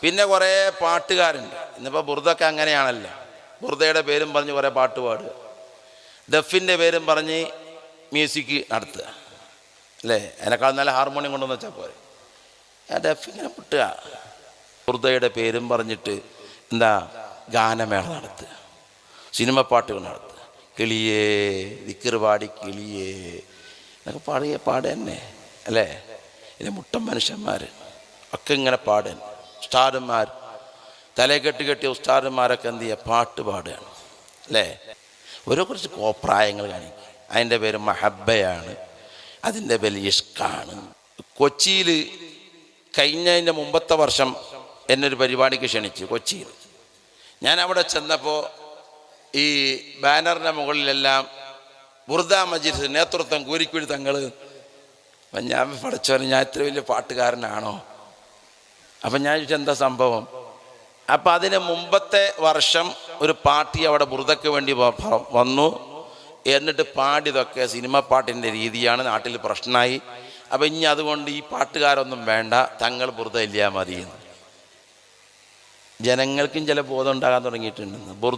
പിന്നെ കുറേ പാട്ടുകാരുണ്ട്. ഇന്നിപ്പോൾ ബുർദൊക്കെ അങ്ങനെയാണല്ലോ, ബുർദയുടെ പേരും പറഞ്ഞ് കുറേ പാട്ട് പാടുക, ദഫിൻ്റെ പേരും പറഞ്ഞ് മ്യൂസിക് നടത്തുക അല്ലേ. അതിനേക്കാൾ നല്ല ഹാർമോണിയം കൊണ്ടുവന്ന് വെച്ചാൽ പോരെ. ആ ദഫിങ്ങനെ പൊട്ടുക. ബുർദയുടെ പേരും പറഞ്ഞിട്ട് എന്താ ഗാനമേള നടത്തുക, സിനിമ പാട്ടുകൾ നടത്തുക. കിളിയേ ദിക്ർ പാടി കിളിയേ എന്നൊക്കെ പാടുക തന്നെ അല്ലേ. ഇതിന് മുട്ടൻ മനുഷ്യന്മാർ ഒക്കെ ഇങ്ങനെ പാടാൻ, ഉസ്താദന്മാർ തലയെ കെട്ടി ഉസ്താദന്മാരൊക്കെ എന്ത് ചെയ്യുക, പാട്ട് പാടുകയാണ് അല്ലേ. ഓരോ കുറച്ച് കോപ്രായങ്ങൾ കാണിക്കുക. അതിൻ്റെ പേര് മഹബ്ബയാണ്, അതിൻ്റെ പേര് ഇഷ്കാണ്. കൊച്ചിയിൽ കഴിഞ്ഞതിൻ്റെ മുമ്പത്തെ വർഷം എന്നൊരു പരിപാടിക്ക് ക്ഷണിച്ചു കൊച്ചിയിൽ. ഞാൻ അവിടെ ചെന്നപ്പോൾ ഈ ബാനറിൻ്റെ മുകളിലെല്ലാം ബുർദ മജ്ലിസ് നേതൃത്വം കൂരിക്കുഴി തങ്ങൾ. അപ്പം ഞാൻ പഠിച്ചവന് ഞാൻ ഇത്ര വലിയ പാട്ടുകാരനാണോ? അപ്പം ഞാൻ ചോദിച്ചു എന്താ സംഭവം. അപ്പം അതിന് മുമ്പത്തെ വർഷം ഒരു പാർട്ടി അവിടെ ബുർദയ്ക്ക് വേണ്ടി വന്നു, എന്നിട്ട് പാടിയതൊക്കെ സിനിമ പാട്ടിൻ്റെ രീതിയാണ്, നാട്ടിൽ പ്രശ്നമായി. അപ്പം ഇനി അതുകൊണ്ട് ഈ പാട്ടുകാരൊന്നും വേണ്ട, തങ്ങൾ ബുർദ ഇല്ലാ മതി. ജനങ്ങൾക്കും ചില ബോധം ഉണ്ടാകാൻ തുടങ്ങിയിട്ടുണ്ടെന്ന്.